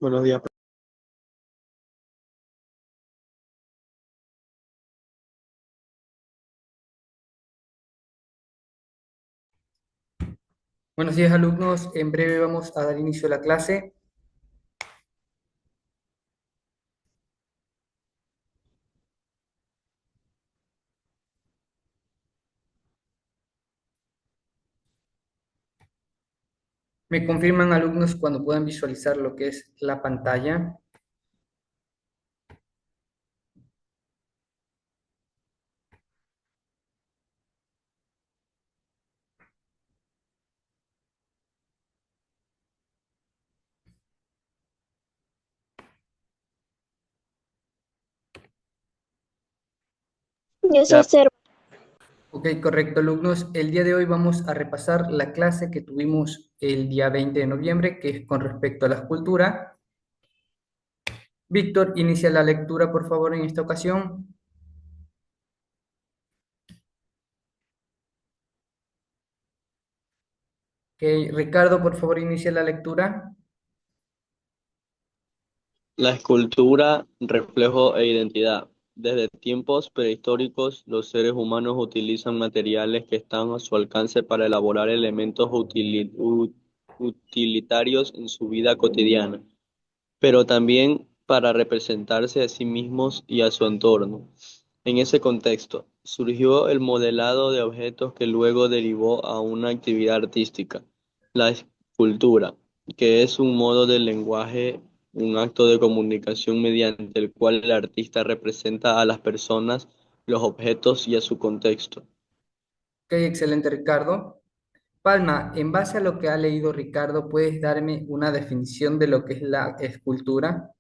Buenos días. Buenos días, alumnos. En breve vamos a dar inicio a la clase. ¿Me confirman, alumnos, cuando puedan visualizar lo que es la pantalla? Yo se Ya, observo. Ok, correcto, alumnos. El día de hoy vamos a repasar la clase que tuvimos el día 20 de noviembre, que es con respecto a la escultura. Víctor, inicia la lectura, por favor, en esta ocasión. Ok, Ricardo, por favor, inicia la lectura. la escultura, reflejo e identidad. Desde tiempos prehistóricos, los seres humanos utilizan materiales que están a su alcance para elaborar elementos utilitarios en su vida cotidiana, pero también para representarse a sí mismos y a su entorno. En ese contexto, surgió el modelado de objetos que luego derivó a una actividad artística, la escultura, que es un modo de lenguaje, un acto de comunicación mediante el cual el artista representa a las personas, los objetos y a su contexto. Ok, excelente, Ricardo. Palma, en base a lo que ha leído Ricardo, ¿puedes darme una definición de lo que es la escultura?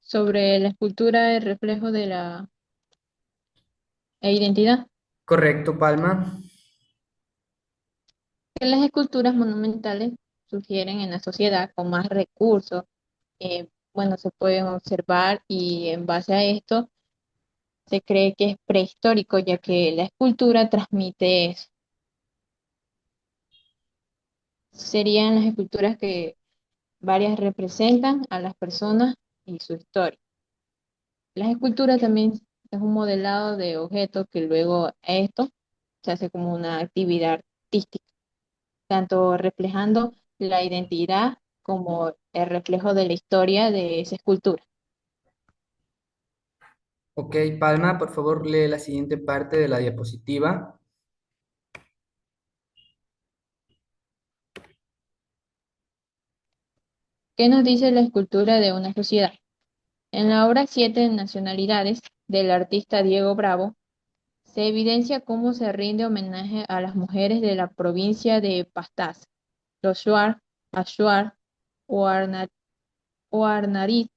Sobre la escultura, el reflejo de la identidad. Correcto, Palma. Que las esculturas monumentales sugieren en la sociedad con más recursos. Bueno, se pueden observar y en base a esto se cree que es prehistórico, ya que la escultura transmite eso. Serían las esculturas que varias representan a las personas y su historia. Las esculturas también es un modelado de objetos que luego esto se hace como una actividad artística, tanto reflejando la identidad como el reflejo de la historia de esa escultura. Ok, Palma, por favor, lee la siguiente parte de la diapositiva. ¿Qué nos dice la escultura de una sociedad? En la obra Siete Nacionalidades del artista Diego Bravo, se evidencia cómo se rinde homenaje a las mujeres de la provincia de Pastaza, los Shuar, Ashuar, Huarna- Huarnarit,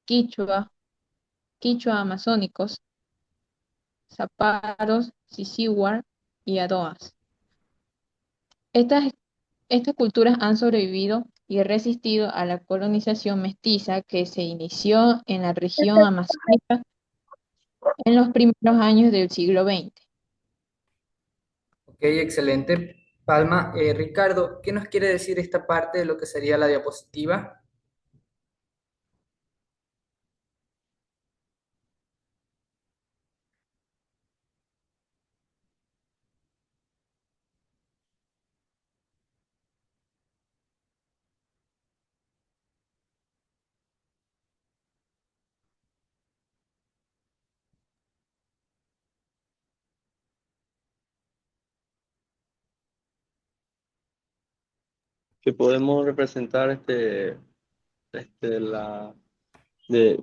Quichua, Quichua amazónicos, Zaparos, Sisiwar y Adoas. Estas, estas culturas han sobrevivido y resistido a la colonización mestiza que se inició en la región amazónica en los primeros años del siglo XX. Ok, excelente. Palma, Ricardo, ¿qué nos quiere decir esta parte de lo que sería la diapositiva? Que podemos representar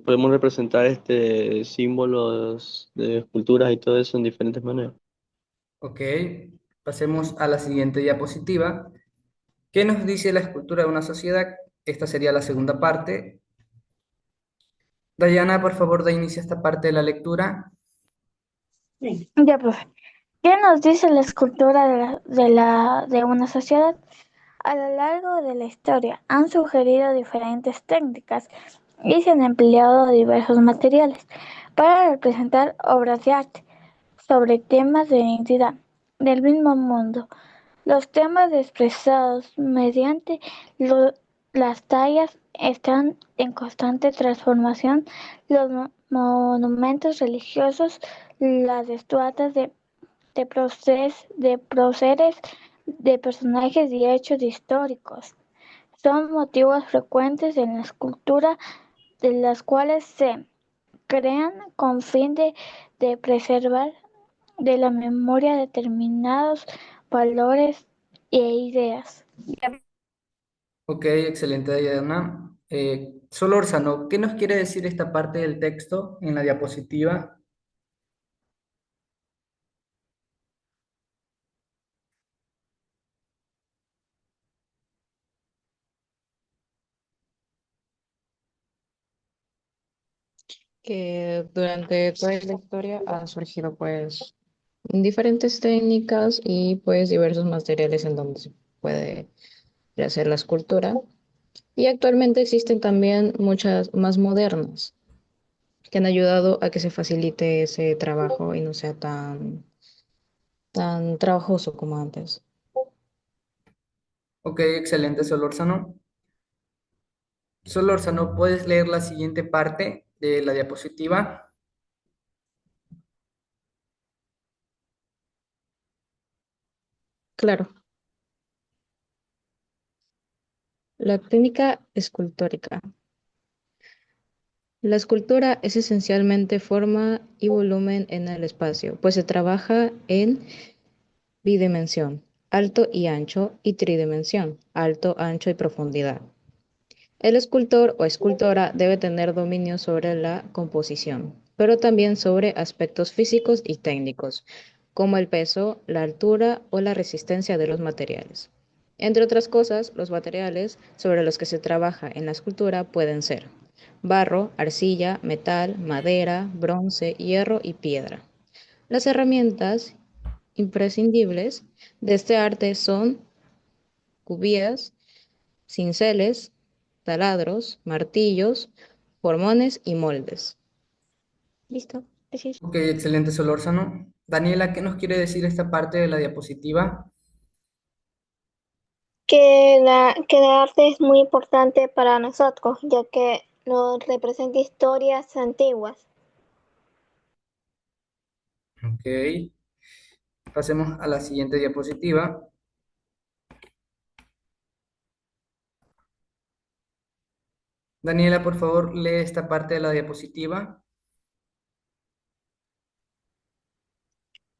podemos representar símbolos de esculturas y todo eso en diferentes maneras. Ok, pasemos a la siguiente diapositiva. ¿Qué nos dice la escultura de una sociedad? Esta sería la segunda parte. Dayana, por favor, da inicio a esta parte de la lectura. Sí. Ya, profe. ¿Qué nos dice la escultura de una sociedad? A lo largo de la historia han sugerido diferentes técnicas y se han empleado diversos materiales para representar obras de arte sobre temas de identidad, del mismo mundo. Los temas expresados mediante lo- las tallas están en constante transformación. Los monumentos religiosos, las estatuas de próceres, de personajes y hechos históricos son motivos frecuentes en la escultura, de las cuales se crean con fin de preservar de la memoria determinados valores e ideas. Ok, excelente, Diana. Solórzano, ¿qué nos quiere decir esta parte del texto en la diapositiva? Que durante toda la historia han surgido pues diferentes técnicas y pues diversos materiales en donde se puede hacer la escultura. Y actualmente existen también muchas más modernas que han ayudado a que se facilite ese trabajo y no sea tan trabajoso como antes. Ok, excelente, Solórzano. Solórzano, ¿puedes leer la siguiente parte de la diapositiva? Claro, la técnica escultórica. La escultura es esencialmente forma y volumen en el espacio, pues se trabaja en bidimensión, alto y ancho, y tridimensión, alto, ancho y profundidad. El escultor o escultora debe tener dominio sobre la composición, pero también sobre aspectos físicos y técnicos, como el peso, la altura o la resistencia de los materiales. Entre otras cosas, los materiales sobre los que se trabaja en la escultura pueden ser barro, arcilla, metal, madera, bronce, hierro y piedra. Las herramientas imprescindibles de este arte son cubías, cinceles, taladros, martillos, formones y moldes. Listo. Así es. Ok, excelente, Solórzano. Daniela, ¿qué nos quiere decir esta parte de la diapositiva? Que el arte es muy importante para nosotros, ya que nos representa historias antiguas. Ok, pasemos a la siguiente diapositiva. Daniela, por favor, lee esta parte de la diapositiva.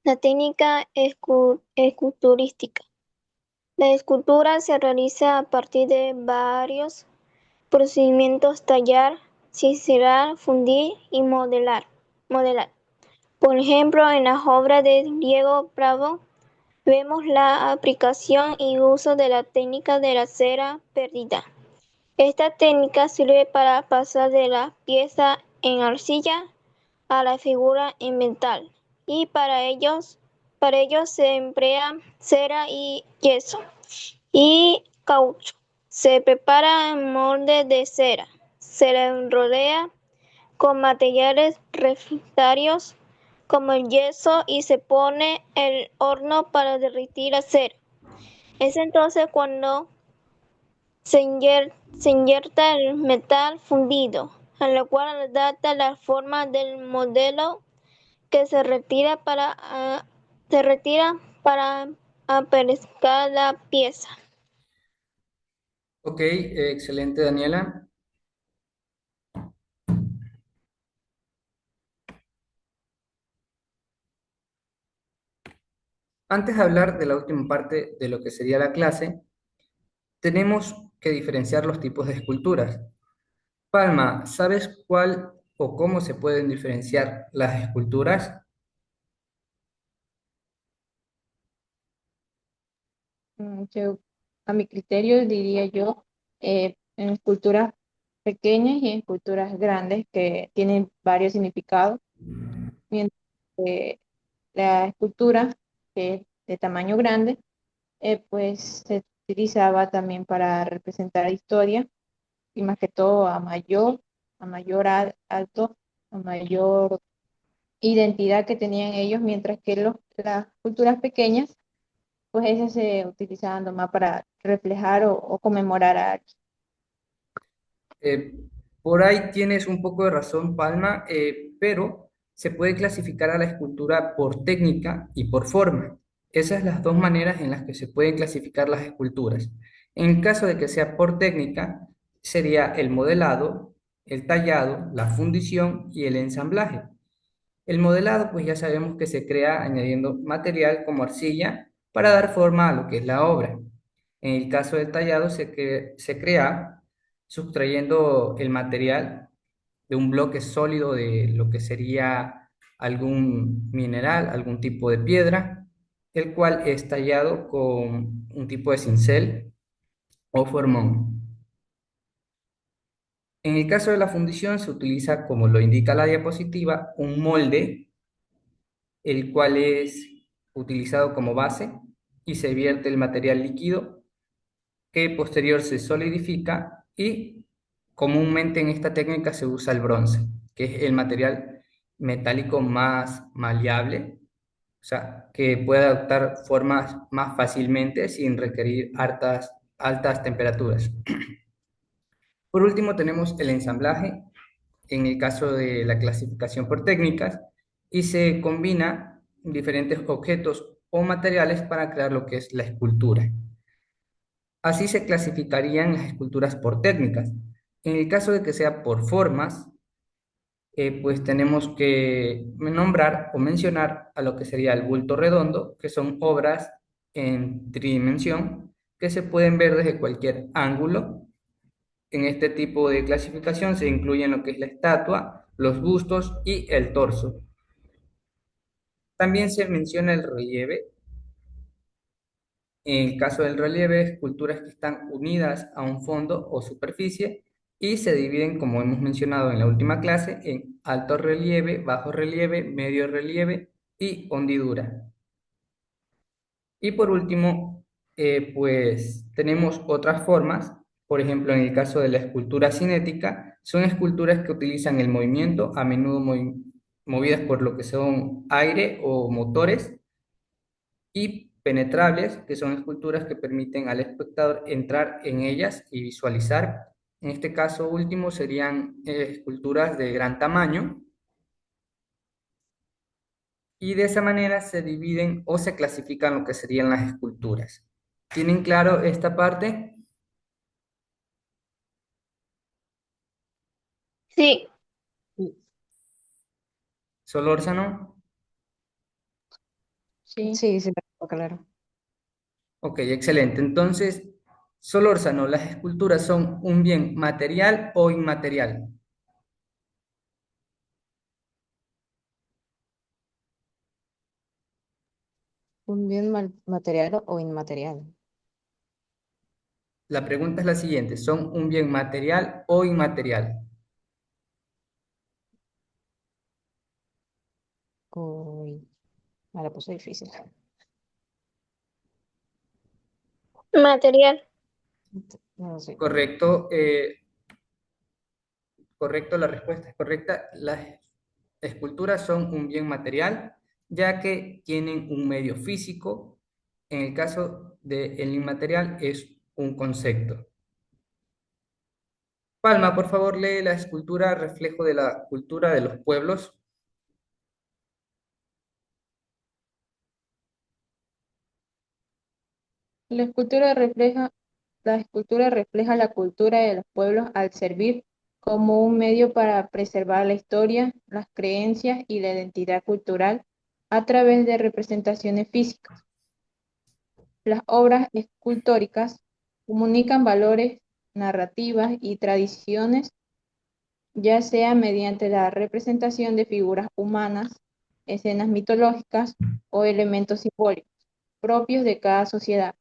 La técnica esculturística. La escultura se realiza a partir de varios procedimientos: tallar, cincelar, fundir y modelar. Por ejemplo, en las obras de Diego Bravo vemos la aplicación y uso de la técnica de la cera perdida. Esta técnica sirve para pasar de la pieza en arcilla a la figura en metal, y para ello se emplea cera y yeso y caucho. Se prepara en molde de cera, se le rodea con materiales refractarios como el yeso y se pone el horno para derretir la cera. Es entonces cuando se inyecta el metal fundido, a lo cual adapta la forma del modelo que se retira para aperezcar la pieza. Ok, excelente, Daniela. Antes de hablar de la última parte de lo que sería la clase, tenemos que diferenciar los tipos de esculturas. Palma, ¿sabes cuál o cómo se pueden diferenciar las esculturas? Yo, a mi criterio, diría yo, en esculturas pequeñas y en esculturas grandes que tienen varios significados, mientras que la escultura, que es de tamaño grande, pues se utilizaba también para representar historia y más que todo alto, a mayor identidad que tenían ellos, mientras que las culturas pequeñas pues esas se utilizaban nomás para reflejar o conmemorar a alguien. Eh, por ahí tienes un poco de razón, Palma, pero se puede clasificar a la escultura por técnica y por forma. Esas son las dos maneras en las que se pueden clasificar las esculturas. En el caso de que sea por técnica, sería el modelado, el tallado, la fundición y el ensamblaje. El modelado, pues ya sabemos que se crea añadiendo material como arcilla para dar forma a lo que es la obra. En el caso del tallado, se crea sustrayendo el material de un bloque sólido de lo que sería algún mineral, algún tipo de piedra, el cual es tallado con un tipo de cincel o formón. En el caso de la fundición, se utiliza, como lo indica la diapositiva, un molde el cual es utilizado como base y se vierte el material líquido que posterior se solidifica y comúnmente en esta técnica se usa el bronce, que es el material metálico más maleable, o sea, que puede adoptar formas más fácilmente sin requerir altas temperaturas. Por último tenemos el ensamblaje, en el caso de la clasificación por técnicas, y se combina diferentes objetos o materiales para crear lo que es la escultura. Así se clasificarían las esculturas por técnicas. En el caso de que sea por formas, pues tenemos que nombrar o mencionar a lo que sería el bulto redondo, que son obras en tridimensión que se pueden ver desde cualquier ángulo. En este tipo de clasificación se incluyen lo que es la estatua, los bustos y el torso. También se menciona el relieve. En el caso del relieve, esculturas que están unidas a un fondo o superficie y se dividen, como hemos mencionado en la última clase, en alto relieve, bajo relieve, medio relieve y hendidura. Y por último, pues tenemos otras formas. Por ejemplo, en el caso de la escultura cinética, son esculturas que utilizan el movimiento, a menudo movidas por lo que son aire o motores, y penetrables, que son esculturas que permiten al espectador entrar en ellas y visualizar. En este caso último serían esculturas de gran tamaño, y de esa manera se dividen o se clasifican lo que serían las esculturas. ¿Tienen claro esta parte? Sí, Sí, Solórzano. Sí. sí, sí, claro. Ok, excelente. Entonces, Solórzano, ¿las esculturas son un bien material o inmaterial? ¿Un bien material o inmaterial? La pregunta es la siguiente, ¿son un bien material o inmaterial? Uy, me la puse difícil. material. No sé. Correcto, correcto, la respuesta es correcta. Las esculturas son un bien material, ya que tienen un medio físico. En el caso del inmaterial es un concepto. Palma, por favor, lee la escultura reflejo de la cultura de los pueblos. La escultura refleja, la escultura refleja la cultura de los pueblos al servir como un medio para preservar la historia, las creencias y la identidad cultural a través de representaciones físicas. Las obras escultóricas comunican valores, narrativas y tradiciones, ya sea mediante la representación de figuras humanas, escenas mitológicas o elementos simbólicos propios de cada sociedad.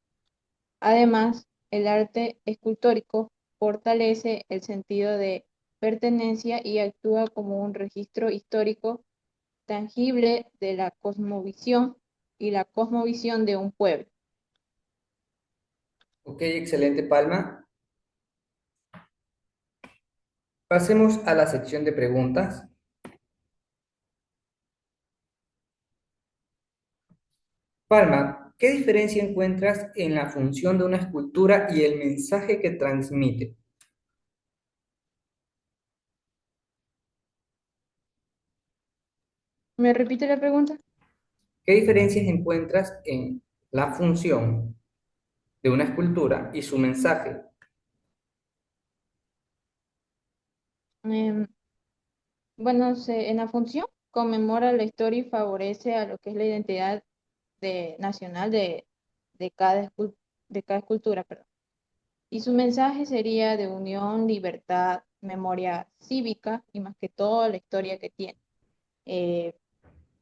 Además, el arte escultórico fortalece el sentido de pertenencia y actúa como un registro histórico tangible de la cosmovisión y la cosmovisión de un pueblo. Ok, excelente, Palma. Pasemos a la sección de preguntas. Palma, ¿Qué diferencia encuentras en la función de una escultura y el mensaje que transmite? ¿Me repite la pregunta? ¿Qué diferencias encuentras en la función de una escultura y su mensaje? Em, bueno, en la función conmemora la historia y favorece a lo que es la identidad nacional de cada escultura, perdón. Y su mensaje sería de unión, libertad, memoria cívica y más que todo la historia que tiene. Eh,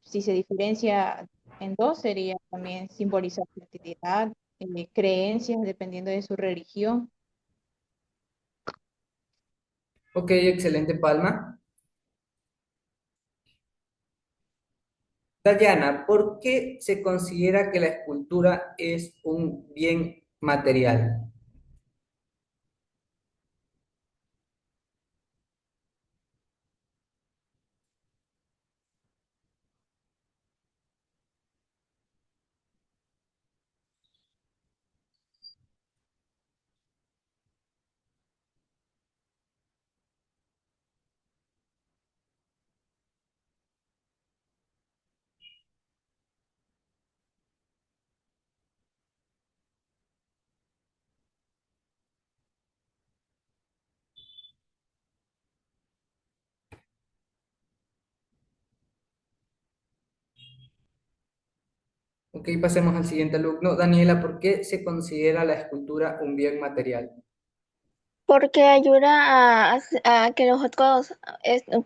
si se diferencia en dos, sería también simbolizar identidad, creencias, dependiendo de su religión. Ok, excelente, Palma. Dayana, ¿por qué se considera que la escultura es un bien material? Ok, pasemos al siguiente alumno. Daniela, ¿por qué se considera la escultura un bien material? Porque ayuda a que los otros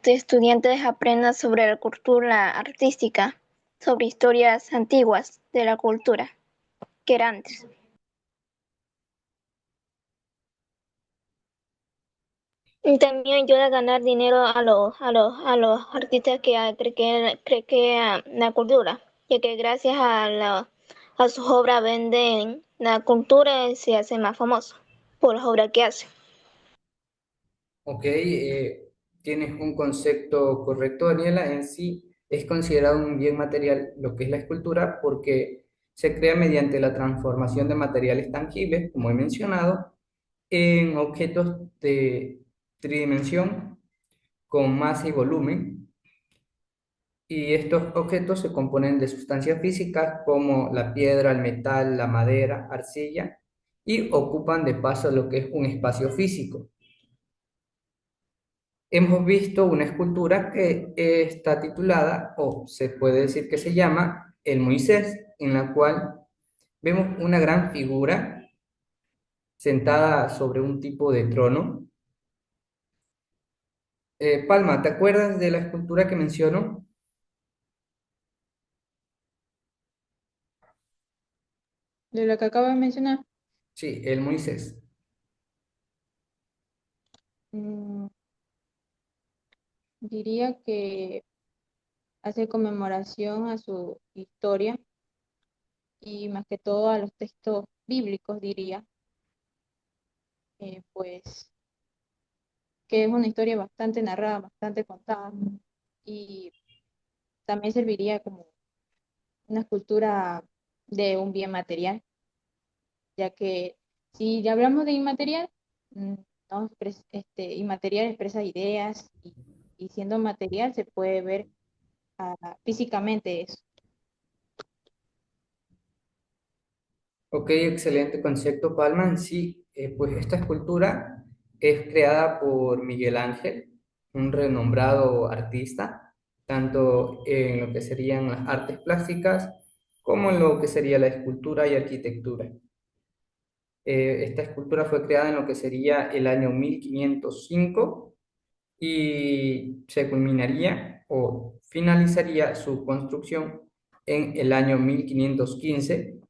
estudiantes aprendan sobre la cultura artística, sobre historias antiguas de la cultura que era antes. Y también ayuda a ganar dinero a los artistas que creen la cultura, ya que gracias a sus obras venden la cultura y se hace más famoso por las obras que hacen. Ok, tienes un concepto correcto, Daniela. En sí es considerado un bien material lo que es la escultura porque se crea mediante la transformación de materiales tangibles, como he mencionado, en objetos de tridimensión con masa y volumen. Y estos objetos se componen de sustancias físicas como la piedra, el metal, la madera, arcilla, y ocupan de paso lo que es un espacio físico. Hemos visto una escultura que está titulada, o se puede decir que se llama, el Moisés, en la cual vemos una gran figura sentada sobre un tipo de trono. Palma, ¿te acuerdas de la escultura que menciono? De lo que acabo de mencionar, Sí, el Moisés. mm, diría que hace conmemoración a su historia y más que todo a los textos bíblicos, diría, pues que es una historia bastante narrada, bastante contada y también serviría como una escultura de un bien material, ya que si ya hablamos de inmaterial, mm, no, inmaterial expresa ideas y siendo material se puede ver físicamente eso. Ok, excelente concepto, Palma. En sí, pues esta escultura es creada por Miguel Ángel, un renombrado artista, tanto en lo que serían las artes plásticas como en lo que sería la escultura y arquitectura. Esta escultura fue creada en lo que sería el año 1505 y se culminaría o finalizaría su construcción en el año 1515.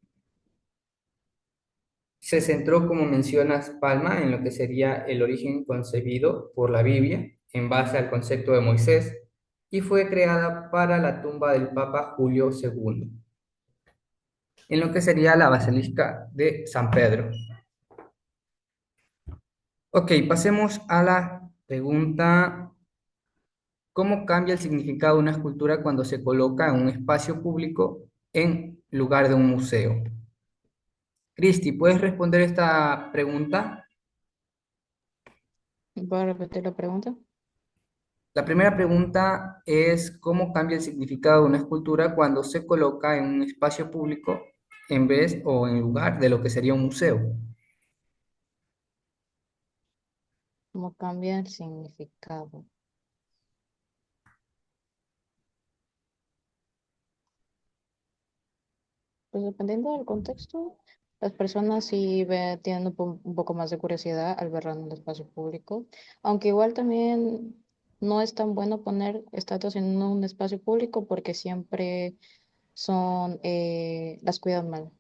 Se centró, como mencionas, Palma, en lo que sería el origen concebido por la Biblia en base al concepto de Moisés y fue creada para la tumba del Papa Julio II, en lo que sería la Basílica de San Pedro. Ok, pasemos a la pregunta, ¿cómo cambia el significado de una escultura cuando se coloca en un espacio público en lugar de un museo? Cristi, ¿puedes responder esta pregunta? ¿Puedo repetir la pregunta? La primera pregunta es ¿cómo cambia el significado de una escultura cuando se coloca en un espacio público en vez o en lugar de lo que sería un museo? ¿Cómo cambia el significado? Pues dependiendo del contexto, las personas sí tienen un poco más de curiosidad al verlo en un espacio público, aunque igual también no es tan bueno poner estatuas en un espacio público porque siempre las cuidan mal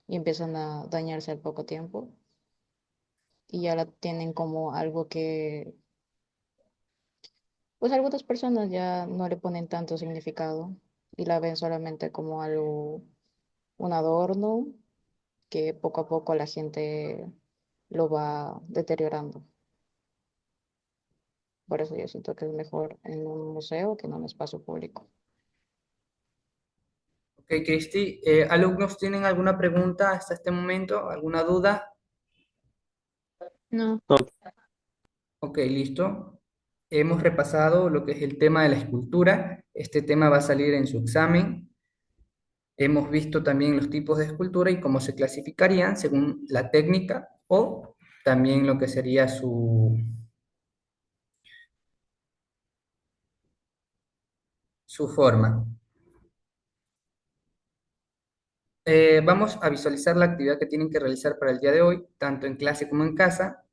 y empiezan a dañarse al poco tiempo y ya la tienen como algo que, pues algunas personas ya no le ponen tanto significado y la ven solamente como algo, un adorno que poco a poco la gente lo va deteriorando. Por eso yo siento que es mejor en un museo que en un espacio público. Ok, Cristi, ¿alumnos tienen alguna pregunta hasta este momento? ¿Alguna duda? No, No, Ok, listo. Hemos repasado lo que es el tema de la escultura. Este tema va a salir en su examen. Hemos visto también los tipos de escultura y cómo se clasificarían según la técnica o también lo que sería su forma. Vamos a visualizar la actividad que tienen que realizar para el día de hoy, tanto en clase como en casa.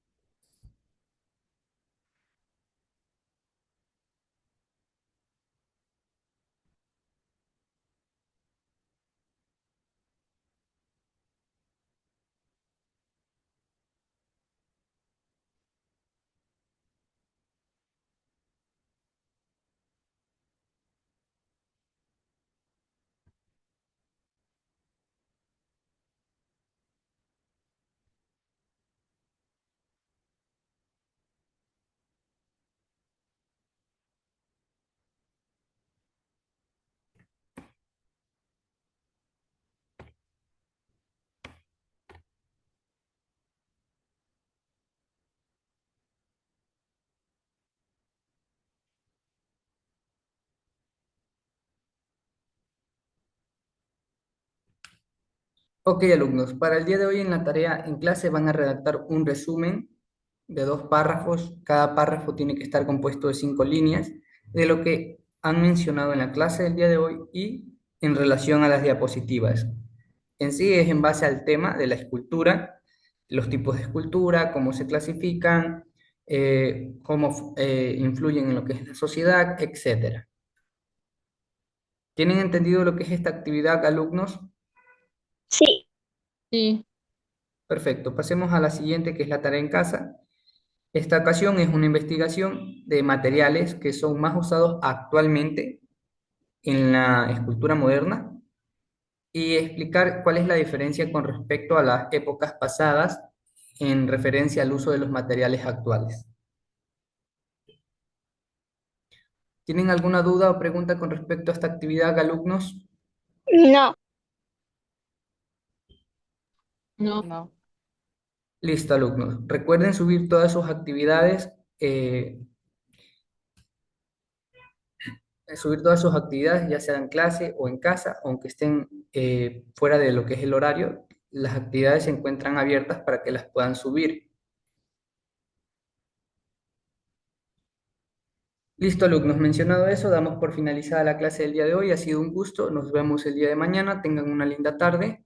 Ok, alumnos, para el día de hoy en la tarea en clase van a redactar un resumen de 2 párrafos. Cada párrafo tiene que estar compuesto de 5 líneas de lo que han mencionado en la clase del día de hoy y en relación a las diapositivas. En sí es en base al tema de la escultura, los tipos de escultura, cómo se clasifican, cómo influyen en lo que es la sociedad, etcétera. ¿Tienen entendido lo que es esta actividad, alumnos? Sí, sí, Perfecto, pasemos a la siguiente, que es la tarea en casa. Esta ocasión es una investigación de materiales que son más usados actualmente en la escultura moderna y explicar cuál es la diferencia con respecto a las épocas pasadas en referencia al uso de los materiales actuales. ¿Tienen alguna duda o pregunta con respecto a esta actividad, alumnos? no, no, No, Listo, alumnos. Recuerden subir todas sus actividades eh, subir todas sus actividades, ya sea en clase o en casa, aunque estén fuera de lo que es el horario, las actividades se encuentran abiertas para que las puedan subir. Listo, alumnos, mencionado eso, damos por finalizada la clase del día de hoy. Ha sido un gusto, nos vemos el día de mañana, tengan una linda tarde.